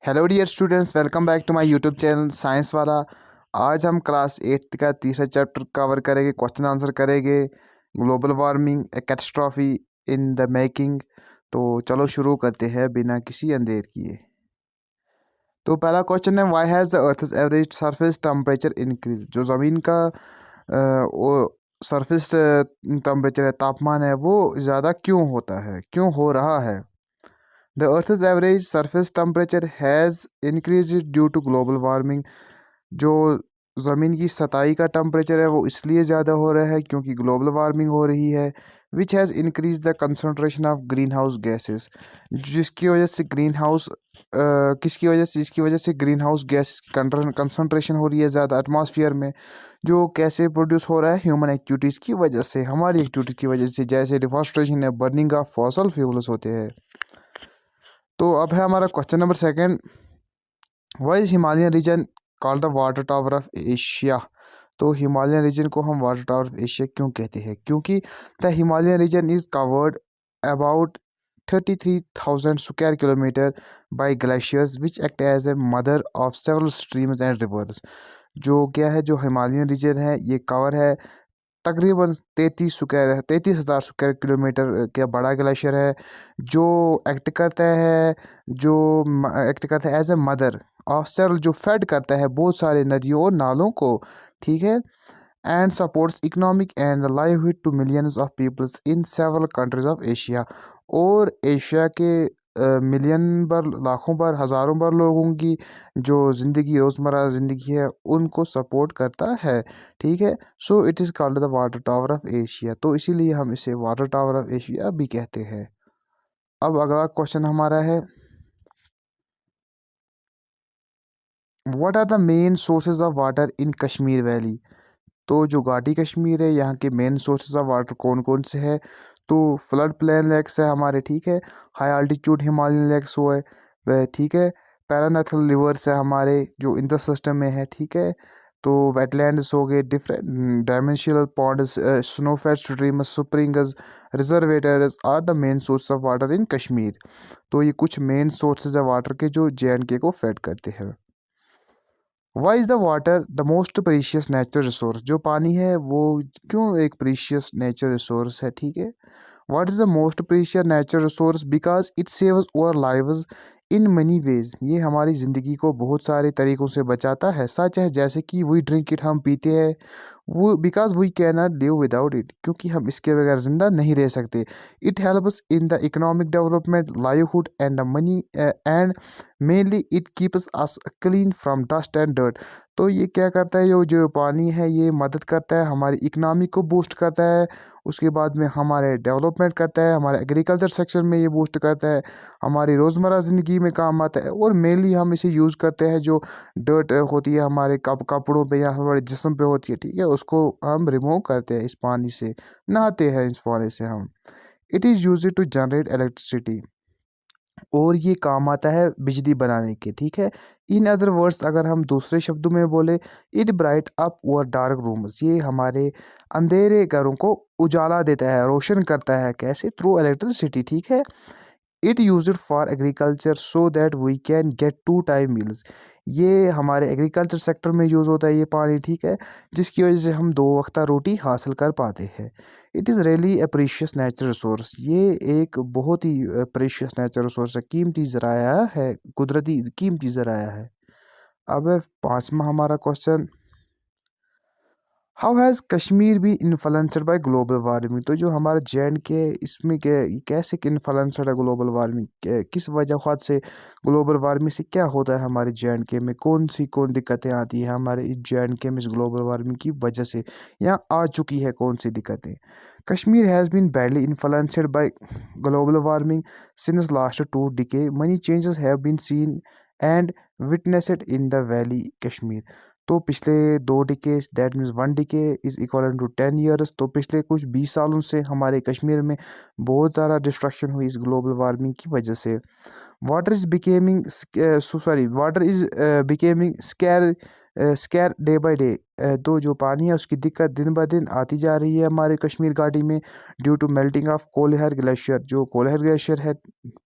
Hello dear students, welcome back to my YouTube channel science वाला। आज हम class 8 का तीसरा चैप्टर कवर करेंगे, क्वेश्चन आंसर करेंगे। Global warming a catastrophe in the making. तो चलो शुरू करते हैं बिना किसी अंधेर किए। तो पहला क्वेश्चन है, why has the earth's average surface temperature increase. जो ज़मीन का वो सरफेस टेम्परेचर है, तापमान है, वो ज़्यादा क्यों होता है, क्यों हो रहा है। The Earth's average surface temperature has increased due to global warming। जो ज़मीन की सतह का टेम्परेचर है वो इसलिए ज़्यादा हो रहा है क्योंकि ग्लोबल वार्मिंग हो रही है। Which has increase the concentration of green house gases. जिसकी वजह से ग्रीन हाउस किसकी वजह से इसकी वजह से ग्रीन हाउस गैस की कंसनट्रेशन हो रही है ज़्यादा एटमॉस्फेयर में। जो कैसे प्रोड्यूस हो रहा है, ह्यूमन एक्टिविटीज़ की वजह से, हमारी एक्टिविटीज़ की वजह से, जैसे डिफॉरेस्टेशन है, बर्निंग ऑफ फॉसल फ्यूल्स होते हैं। तो अब है हमारा question number second, why is Himalayan region called the water tower of Asia. तो हिमालयन रीजन को हम वाटर टावर ऑफ एशिया क्यों कहते हैं? क्योंकि the Himalayan region is covered about 33,000 square kilometre by glaciers which act as a mother of several streams and rivers. जो क्या है, जो हिमालयन रीजन है ये कवर है तकरीबन 33,000 स्क्वायर किलोमीटर का बड़ा ग्लेशियर है, जो एक्ट करता है जो एक्ट करता है as a mother of several, जो फेड करता है बहुत सारे नदियों और नालों को। ठीक है, and supports economic and livelihood to millions of peoples in several countries of Asia. और एशिया के मिलियन भर, लाखों भर, हज़ारों भर लोगों की जो ज़िंदगी, रोज़मर्रा ज़िंदगी है, उनको सपोर्ट करता है। ठीक है, so it is called the water tower of Asia. तो इसीलिए हम इसे वाटर टावर ऑफ एशिया भी कहते हैं। अब अगला क्वेश्चन हमारा है, what are the main sources of water in Kashmir valley. तो जो घाटी कश्मीर है, यहाँ के मेन सोर्सेज ऑफ वाटर कौन कौन से हैं? तो फ्लड प्लेन लेक्स है हमारे, ठीक है। हाई अल्टीट्यूड हिमालयन लेक्स वो है वह, ठीक है। पैरानेथल रिवर्स है हमारे जो इन द सिस्टम में है, ठीक है। तो वेटलैंड्स हो गए, different dimensional ponds, snowfed streams, springs, reservoirs are the main source of water in Kashmir. तो ये कुछ मेन सोर्सेज है वाटर के जो JNK को फेड करते हैं। Why is the water the most precious natural resource. जो पानी है वो क्यों एक प्रीशियस नेचुरल रिसोर्स है? ठीक है, what is the most precious natural resource because it saves our lives in many ways. ये हमारी ज़िंदगी को बहुत सारे तरीक़ों से बचाता है, सच है, जैसे कि वी ड्रिंक इट, हम पीते हैं वो, because we can not live without it, क्योंकि हम इसके बगैर ज़िंदा नहीं रह सकते। It helps in the economic development, livelihood and the money, and mainly it keeps us clean from dust and dirt. तो ये क्या करता है, जो पानी है ये मदद करता है, हमारी इकनॉमी को बूस्ट करता है, उसके बाद में हमारे डेवलपमेंट करता है, हमारे एग्रीकल्चर सेक्शन में ये बूस्ट करता है, हमारी रोज़मर्रा ज़िंदगी में काम आता है। और मेनली हम इसे यूज़ करते हैं, जो डर्ट होती है हमारे कपड़ों पे या हमारे जिस्म पे होती है, ठीक है, उसको हम रिमूव करते हैं इस पानी से, नहाते हैं इस पानी से हम। It is use to generate electricity, और ये काम आता है बिजली बनाने के, ठीक है। इन अदर वर्ड्स, अगर हम दूसरे शब्दों में बोले, इट ब्राइट अप और डार्क रूम्स। ये हमारे अंधेरे घरों को उजाला देता है, रोशन करता है, कैसे? थ्रू इलेक्ट्रिसिटी, ठीक है। It use for agriculture so that we can get 2 time meals. ये हमारे एग्रीकल्चर सेक्टर में यूज़ होता है ये पानी, ठीक है, जिसकी वजह से हम 2 वक्ता रोटी हासिल कर पाते हैं। It is really a precious natural resource. ये एक बहुत ही प्रीशियस नेचुरल रिसोर्स है, कीमती ज़राया है, कुदरती कीमती ज़राया है। अब है पाँचवा हमारा क्वेश्चन, हाउ हैज़ कश्मीर भी इन्फ्लुएंसड बाय ग्लोबल वार्मिंग। तो जो हमारा JNK, इसमें कैसे इन्फ्लुएंसड है ग्लोबल वार्मिंग, किस वजह से ग्लोबल वार्मिंग से क्या होता है हमारे JNK में, कौन दिक्कतें आती है हमारे इस JNK में इस ग्लोबल वार्मिंग की वजह से, या आ चुकी है कौन सी दिक्कतें। Kashmir has been badly influenced by global warming since last 2 decades। Many changes have been seen and witnessed in the valley Kashmir. तो पिछले 2 decades, that means 1 decade is equal to 10 years। तो पिछले कुछ 20 सालों से हमारे कश्मीर में बहुत ज़्यादा डिस्ट्रक्शन हुई इस ग्लोबल वार्मिंग की वजह से। Water is becoming scarce day by day. तो जो पानी है उसकी दिक्कत दिन ब दिन आती जा रही है हमारे कश्मीर घाटी में, due to melting of Kolahoi glacier. जो कोलहर ग्लेशियर है,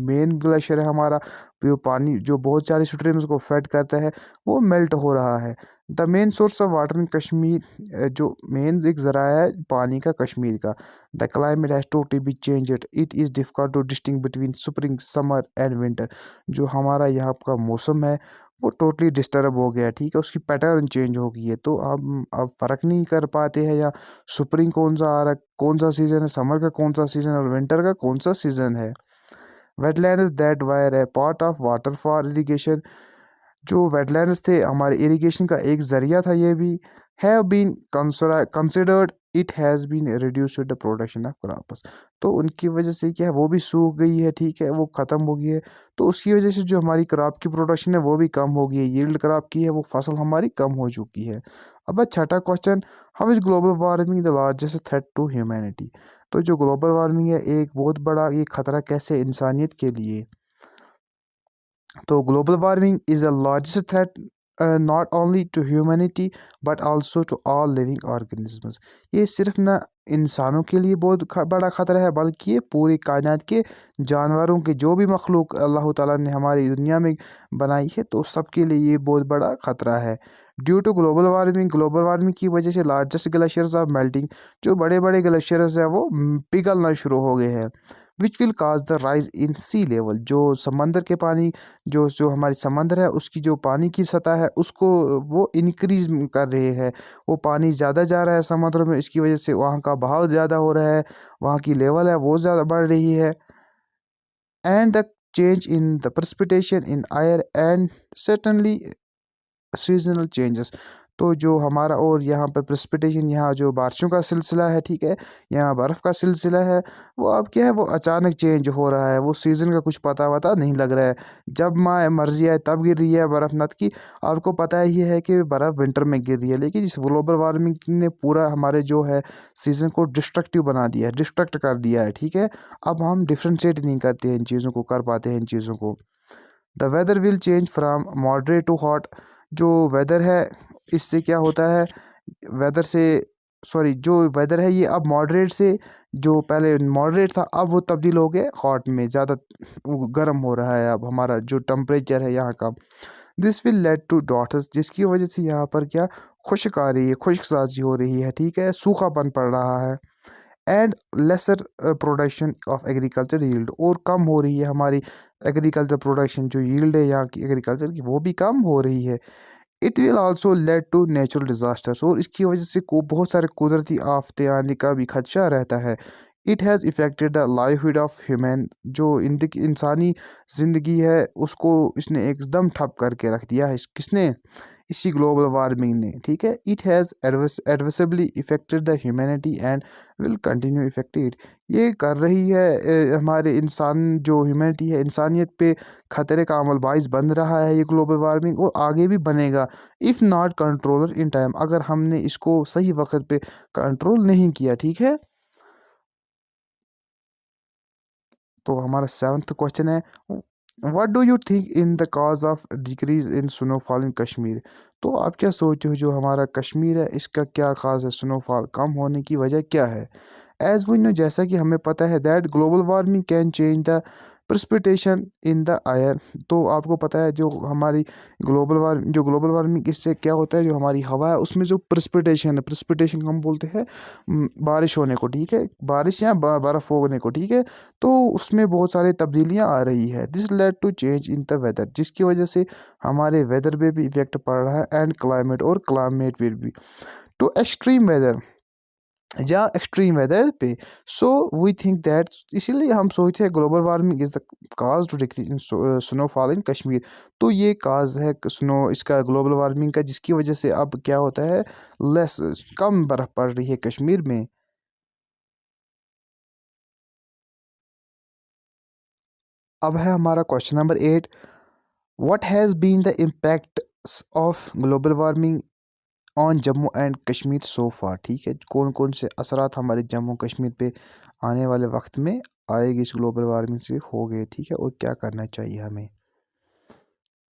मेन ग्लेशियर है हमारा, जो पानी जो बहुत सारे स्ट्रीम्स को फेड करता है, वो मेल्ट हो रहा है। The main source of water in Kashmir, जो मेन एक ज़रा है पानी का कश्मीर का। The climate has totally be change it is difficult to distinguish between spring, summer and winter. जो हमारा यहाँ का मौसम है वो टोटली डिस्टर्ब हो गया है, ठीक है, उसकी पैटर्न चेंज हो गई है। तो हम अब फ़र्क नहीं कर पाते हैं या स्प्रिंग कौन सा आ रहा है, कौन सा सीज़न है, समर का कौन सा सीज़न है और विंटर का कौन सा सीज़न है। वेटलैंड्स दैट वायर है part of water for irrigation. जो वेटलैंड्स थे हमारे इरिगेशन का एक ज़रिया था, ये भी have been considered, it has been reduced the production of crops. तो उनकी वजह से क्या है, वो भी सूख गई है, ठीक है, वो ख़त्म हो गई है। तो उसकी वजह से जो हमारी क्रॉप की प्रोडक्शन है वो भी कम हो गई है, यील्ड क्रॉप की है वो फसल हमारी कम हो चुकी है। अब छठा question, how is global warming the largest threat to humanity. तो जो ग्लोबल वार्मिंग है एक बहुत बड़ा ये खतरा कैसे इंसानियत के लिए। तो global warming is the largest threat not only to humanity but also to all living organisms. ये सिर्फ ना इंसानों के लिए बहुत बड़ा ख़तरा है, बल्कि ये पूरी कायनात के जानवरों के जो भी मखलूक अल्लाह ताला ने हमारी दुनिया में बनाई है, तो सबके लिए ये बहुत बड़ा ख़तरा है। ड्यू टू ग्लोबल वार्मिंग की वजह से लार्जेस्ट ग्लेशियर्स आर मेल्टिंग। जो बड़े बड़े ग्लेशियर्स हैं वो पिघलना शुरू हो गए हैं। Which will cause the rise in sea level. जो समंदर के पानी, जो जो हमारी समंदर है उसकी जो पानी की सतह है उसको वो इंक्रीज कर रहे हैं। वो पानी ज़्यादा जा रहा है समुद्र में, इसकी वजह से वहाँ का बहाव ज़्यादा हो रहा है, वहाँ की लेवल है वो ज़्यादा बढ़ रही है। And the change in the precipitation in air and certainly seasonal changes. तो जो हमारा और यहाँ पर प्रेसिपिटेशन, यहाँ जो बारिशों का सिलसिला है, ठीक है, यहाँ बर्फ़ का सिलसिला है, वो अब क्या है वो अचानक चेंज हो रहा है, वो सीज़न का कुछ पता वता नहीं लग रहा है। जब माँ मर्जी आए तब गिर रही है बर्फ़, नत की आपको पता ही है कि बर्फ़ विंटर में गिर रही है। लेकिन इस ग्लोबल वार्मिंग ने पूरा हमारे जो है सीज़न को डिस्ट्रक्टिव बना दिया है, डिस्ट्रक्ट कर दिया है, ठीक है। अब हम डिफ्रेंशिएट नहीं करते हैं इन चीज़ों को, कर पाते हैं इन चीज़ों को। The weather will change from moderate to hot. जो वेदर है इससे क्या होता है, वेदर से सॉरी जो वेदर है ये अब मॉडरेट से, जो पहले मॉडरेट था अब वो तब्दील हो गया हॉट में, ज़्यादा गर्म हो रहा है अब हमारा जो टेम्परेचर है यहाँ का। This will led to dots, जिसकी वजह से यहाँ पर क्या खुश्क आ रही है, खुश्क साजी हो रही है, ठीक है, सूखापन पड़ रहा है। And lesser production of agriculture yield, और कम हो रही है हमारी एग्रीकल्चर प्रोडक्शन, जो यील्ड है यहाँ की एग्रीकल्चर की वो भी कम हो रही है। It will also lead to natural disasters, और इसकी वजह से को बहुत सारे कुदरती आफतें आने का भी खदशा रहता है। It has affected the livelihood of human, जो इंसानी ज़िंदगी है उसको इसने एकदम ठप करके रख दिया है। किसने, इसी ग्लोबल वार्मिंग ने, ठीक है। It has adversely affected the humanity and will continue affected. ये कर रही है हमारे इंसान जो ह्यूमैनिटी है, इंसानियत पे खतरे का अमल बाइस बन रहा है ये ग्लोबल वार्मिंग, और आगे भी बनेगा if not controller in time, अगर हमने इसको सही वक्त पे कंट्रोल नहीं किया, ठीक है। तो हमारा सेवन्थ क्वेश्चन है, what do you think in the cause of decrease in snowfall in Kashmir. तो आप क्या सोचते हो जो हमारा कश्मीर है इसका क्या खास है, स्नोफॉल कम होने की वजह क्या है। एज वी नो, जैसा कि हमें पता है that global warming can change the precipitation in the air. तो आपको पता है जो ग्लोबल वार्मिंग इससे क्या होता है, जो हमारी हवा है उसमें जो प्रेसिपिटेशन है, प्रेसिपिटेशन हम बोलते हैं बारिश होने को, ठीक है, बारिश या बर्फ़ होने को, ठीक है। तो उसमें बहुत सारी तब्दीलियाँ आ रही है। This lead to change in the weather, जिसकी वजह से हमारे वेदर पे भी इफेक्ट पड़ रहा है, एंड क्लाइमेट, और क्लाइमेट पे भी, टू एक्सट्रीम वेदर या एक्सट्रीम वेदर पे। सो वी थिंक दैट, इसीलिए हम सोचते हैं global warming is the cause to decrease in snowfall in Kashmir. तो ये काज है स्नो इसका ग्लोबल वार्मिंग का, जिसकी वजह से अब क्या होता है, लेस कम बर्फ़ पड़ रही है कश्मीर में। अब है हमारा question number 8, what has been the impact of global warming on Jammu and Kashmir so far. ठीक है, कौन कौन से असरात हमारे जम्मू कश्मीर पे आने वाले वक्त में आएगी इस ग्लोबल वार्मिंग से हो गए, ठीक है, और क्या करना चाहिए हमें।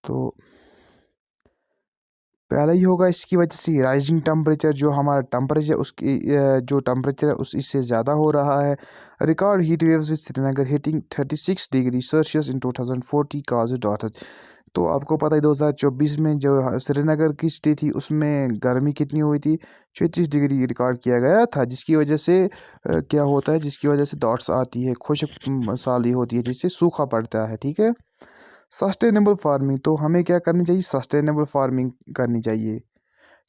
तो पहला ही होगा इसकी वजह से राइजिंग टेम्परेचर, जो हमारा टेम्परेचर उसकी जो टेम्परेचर है उस इससे ज़्यादा हो रहा है। Record heat waves with Srinagar hitting 36 degree Celsius in 2040 cause droughts. तो आपको पता है 2024 में जो श्रीनगर की सिटी थी उसमें गर्मी कितनी हुई थी, 34 डिग्री रिकॉर्ड किया गया था, जिसकी वजह से क्या होता है, जिसकी वजह से डॉट्स आती है, खुश्क साली होती है, जिससे सूखा पड़ता है। ठीक है। सस्टेनेबल फार्मिंग, तो हमें क्या करनी चाहिए, सस्टेनेबल फार्मिंग करनी चाहिए।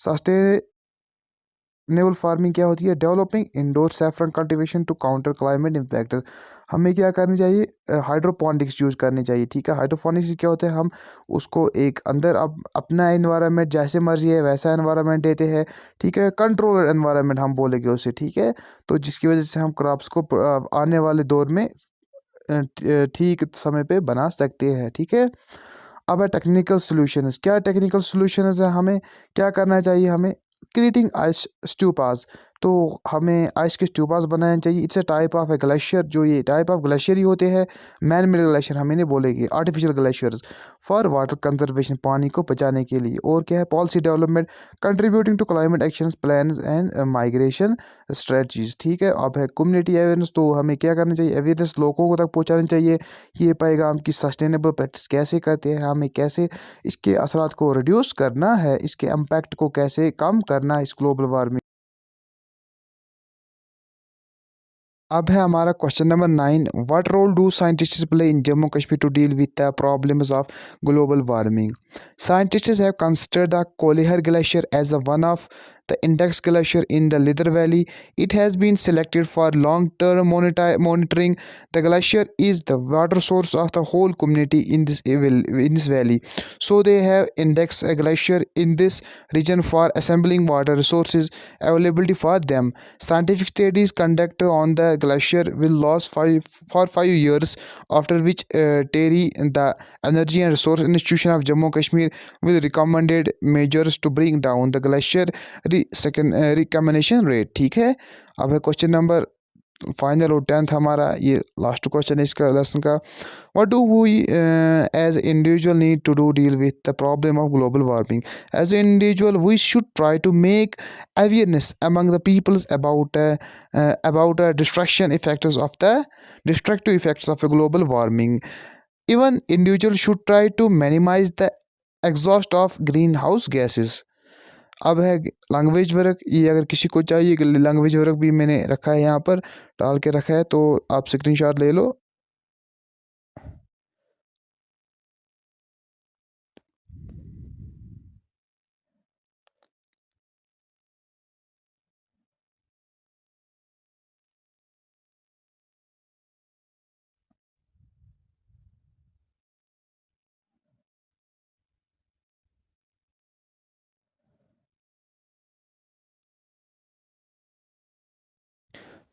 सस्टेनेबल फार्मिंग क्या होती है, developing indoor saffron cultivation to counter climate impact. हमें क्या करनी चाहिए, हाइड्रोपोनिक्स यूज़ करनी चाहिए। ठीक है। हाइड्रोपोनिक्स क्या होता है, हम उसको एक अंदर अब अपना एनवायरनमेंट जैसे मर्जी है वैसा एनवायरनमेंट देते हैं। ठीक है। कंट्रोलर एनवायरनमेंट हम बोलेंगे उसे। ठीक है। तो जिसकी वजह से हम क्रॉप्स को आने वाले दौर में ठीक समय पे बना सकते हैं। ठीक है। अब है टेक्निकल सॉल्यूशंस। क्या टेक्निकल सॉल्यूशंस है, हमें क्या करना चाहिए, हमें क्रिएटिंग आइस स्टूपास। तो हमें आइस के स्टूपास बनाने चाहिए। It's a type of A glacier, जो ये टाइप ऑफ ग्लेशियर ही होते हैं। मैन मेड ग्लेशियर हमें नहीं बोलेंगे, artificial glaciers for water conservation, पानी को बचाने के लिए। और क्या है, policy development contributing to climate action plans and migration strategies. ठीक है। अब है कम्युनिटी अवेयरनेस। तो हमें क्या करना चाहिए, अवेयरनेस लोगों को तक पहुँचानी चाहिए। ये पैगाम की सस्टेनेबल प्रैक्टिस कैसे करते हैं, हमें कैसे इसके असरात को रिड्यूस करना है, इसके इम्पैक्ट को कैसे कम करना है इस ग्लोबल वार्मिंग। अब है हमारा question number 9। What role do scientists play in Jammu Kashmir to deal with the problems of global warming. Scientists have considered the Kolihar Glacier as one of the index glacier in the Lidar Valley. It has been selected for long-term monitoring. The glacier is the water source of the whole community in this valley. So they have indexed a glacier in this region for assembling water resources availability for them. Scientific studies conducted on the glacier will last for 5 years, after which Terry, the Energy and Resource Institution of Jammu Kashmir, will recommended measures to bring down the glacier recommentation rate। ठीक है। अब है question number final और 10th हमारा, ये last question है इसका lesson का। What do we as individual need to do deal with the problem of global warming. As a individual we should try to make awareness among the peoples about destructive effects of the global warming. Even individuals should try to minimize the exhaust of greenhouse gases। अब है language work. ये अगर किसी को चाहिए कि language work भी मैंने रखा है, यहाँ पर डाल के रखा है, तो आप स्क्रीनशॉट ले लो।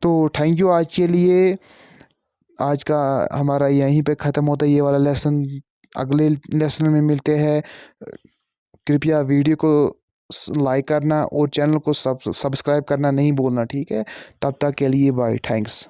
तो थैंक यू आज के लिए। आज का हमारा यहीं पे ख़त्म होता है ये वाला लेसन। अगले लेसन में मिलते हैं। कृपया वीडियो को लाइक करना और चैनल को सब्सक्राइब करना नहीं भूलना। ठीक है। तब तक के लिए बाय, थैंक्स।